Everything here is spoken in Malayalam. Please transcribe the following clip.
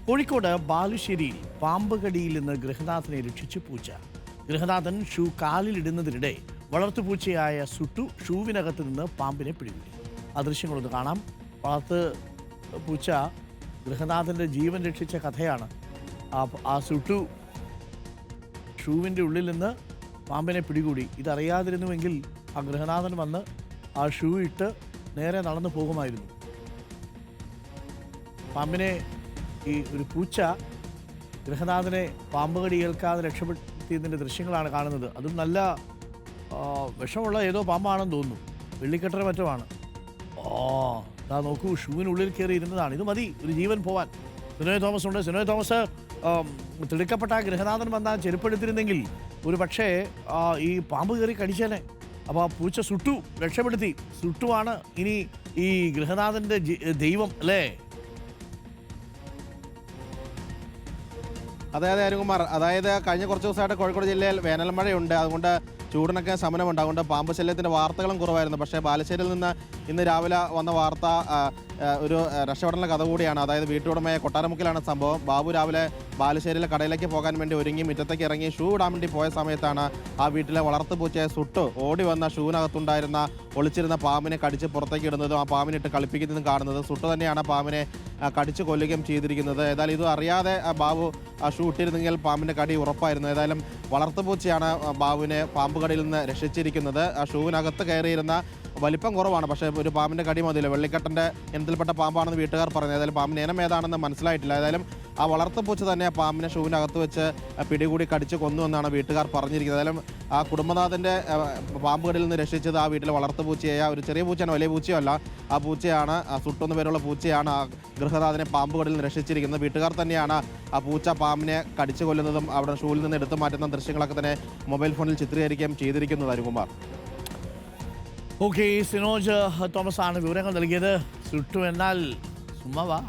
കോഴിക്കോട് ബാലുശ്ശേരിയിൽ പാമ്പ് കടിയിൽ നിന്ന് ഗൃഹനാഥനെ രക്ഷിച്ച് പൂച്ച. ഗൃഹനാഥൻ ഷൂ കാലിലിടുന്നതിനിടെ വളർത്തുപൂച്ചയായ സുട്ടു ഷൂവിനകത്ത് നിന്ന് പാമ്പിനെ പിടികൂടി. ആ ദൃശ്യങ്ങളൊന്ന് കാണാം. വളർത്ത് പൂച്ച ഗൃഹനാഥൻ്റെ ജീവൻ രക്ഷിച്ച കഥയാണ്. ആ സുട്ടു ഷൂവിൻ്റെ ഉള്ളിൽ നിന്ന് പാമ്പിനെ പിടികൂടി. ഇതറിയാതിരുന്നുവെങ്കിൽ ആ ഗൃഹനാഥൻ വന്ന് ആ ഷൂ ഇട്ട് നേരെ നടന്നു പോകുമായിരുന്നു. പാമ്പിനെ ഈ ഒരു പൂച്ച ഗൃഹനാഥനെ പാമ്പ് കടി ഏൽക്കാതെ രക്ഷപ്പെടുത്തിയതിൻ്റെ ദൃശ്യങ്ങളാണ് കാണുന്നത്. അതും നല്ല വിഷമുള്ള ഏതോ പാമ്പാണെന്ന് തോന്നുന്നു. വെള്ളിക്കെട്ടര മറ്റുമാണ്. ഇതാ നോക്കൂ, ഷൂവിനുള്ളിൽ കയറി ഇരുന്നതാണ്. ഇത് മതി ഒരു ജീവൻ പോവാൻ. സിനോയ് തോമസ് ഉണ്ട്. സിനോയ് തോമസ്, തിടുക്കപ്പെട്ട ഗൃഹനാഥൻ വന്നാൽ ചെരുപ്പെടുത്തിരുന്നെങ്കിൽ ഒരു പക്ഷേ ഈ പാമ്പ് കയറി കടിച്ചേനെ. അപ്പോൾ ആ പൂച്ച സുട്ടു രക്ഷപ്പെടുത്തി. സുട്ടുവാണ് ഇനി ഈ ഗൃഹനാഥൻ്റെ ദൈവം അല്ലേ? അതെ അരുൺകുമാർ, അതായത് കഴിഞ്ഞ കുറച്ച് ദിവസമായിട്ട് കോഴിക്കോട് ജില്ലയിൽ വേനൽ മഴയുണ്ട്. അതുകൊണ്ട് ചൂടിനൊക്കെ ശമനമുണ്ട്. അതുകൊണ്ട് പാമ്പ് ശല്യത്തിൻ്റെ വാർത്തകളും കുറവായിരുന്നു. പക്ഷേ ബാലുശ്ശേരിയിൽ നിന്ന് ഇന്ന് രാവിലെ വന്ന വാർത്ത ഒരു രക്ഷപ്പെടലിൻ്റെ കഥ കൂടിയാണ്. അതായത് വീട്ടുടമയെ കൊട്ടാരമുക്കിലാണ് സംഭവം. ബാബു രാവിലെ ബാലുശ്ശേരിയിലെ കടയിലേക്ക് പോകാൻ വേണ്ടി ഒരുങ്ങി മുറ്റത്തേക്ക് ഇറങ്ങി ഷൂ ഇടാൻ വേണ്ടി പോയ സമയത്താണ് ആ വീട്ടിലെ വളർത്തുപൂച്ചയെ സുട്ടു ഓടി വന്ന ഷൂവിനകത്തുണ്ടായിരുന്ന ഒളിച്ചിരുന്ന പാമ്പിനെ കടിച്ച് പുറത്തേക്ക് ഇടുന്നതും ആ പാമ്പിനിട്ട് കളിപ്പിക്കുന്നതും കാണുന്നത്. സുട്ടു തന്നെയാണ് പാമ്പിനെ കടിച്ചു കൊല്ലുകയും ചെയ്തിരിക്കുന്നത്. ഏതായാലും ഇത് അറിയാതെ ബാബു ഷൂ ഇട്ടിരുന്നെങ്കിൽ പാമ്പിൻ്റെ കടി ഉറപ്പായിരുന്നു. ഏതായാലും വളർത്തുപൂച്ചയാണ് ബാബുവിനെ പാമ്പ് കടിയിൽ നിന്ന് രക്ഷിച്ചിരിക്കുന്നത്. ആ ഷൂവിനകത്ത് കയറിയിരുന്ന വലിപ്പം കുറവാണ്, പക്ഷേ ഒരു പാമ്പിൻ്റെ കടി മതിയില്ല. വെള്ളിക്കെട്ടൻ്റെ ഇനത്തിൽപ്പെട്ട പാമ്പാണെന്ന് വീട്ടുകാർ പറഞ്ഞു. ഏതായാലും പാമ്പിന് ഇനം ഏതാണെന്ന് മനസ്സിലായിട്ടില്ല. ഏതായാലും ആ വളർത്തുപൂച്ച തന്നെ പാമ്പിനെ ഷൂവിനകത്ത് വെച്ച് പിടികൂടി കടിച്ച് കൊന്നു എന്നാണ് വീട്ടുകാർ പറഞ്ഞിരിക്കുന്നത്. ഏതായാലും ആ കുടുംബനാഥൻ്റെ പാമ്പ് കടിയിൽ നിന്ന് രക്ഷിച്ചത് ആ വീട്ടിലെ വളർത്തുപൂച്ചയായ ഒരു ചെറിയ പൂച്ചയാണ്, വലിയ പൂച്ചയോ അല്ല. ആ പൂച്ചയാണ്, സുട്ടെന്ന് പേരുള്ള പൂച്ചയാണ് ആ ഗൃഹനാഥനെ പാമ്പ് കടിയിൽ നിന്ന് രക്ഷിച്ചിരിക്കുന്നത്. വീട്ടുകാർ തന്നെയാണ് ആ പൂച്ച പാമ്പിനെ കടിച്ചു കൊല്ലുന്നതും അവിടെ ഷൂവിൽ നിന്ന് എടുത്തു മാറ്റുന്ന ദൃശ്യങ്ങളൊക്കെ തന്നെ മൊബൈൽ ഫോണിൽ ചിത്രീകരിക്കുകയും ചെയ്തിരിക്കുന്നത്. അരുൺകുമാർ. ഓക്കെ, സിനോജ് തോമസ് ആണ് വിവരങ്ങൾ നൽകിയത്. സുട്ടു എന്നാൽ സുമവാ.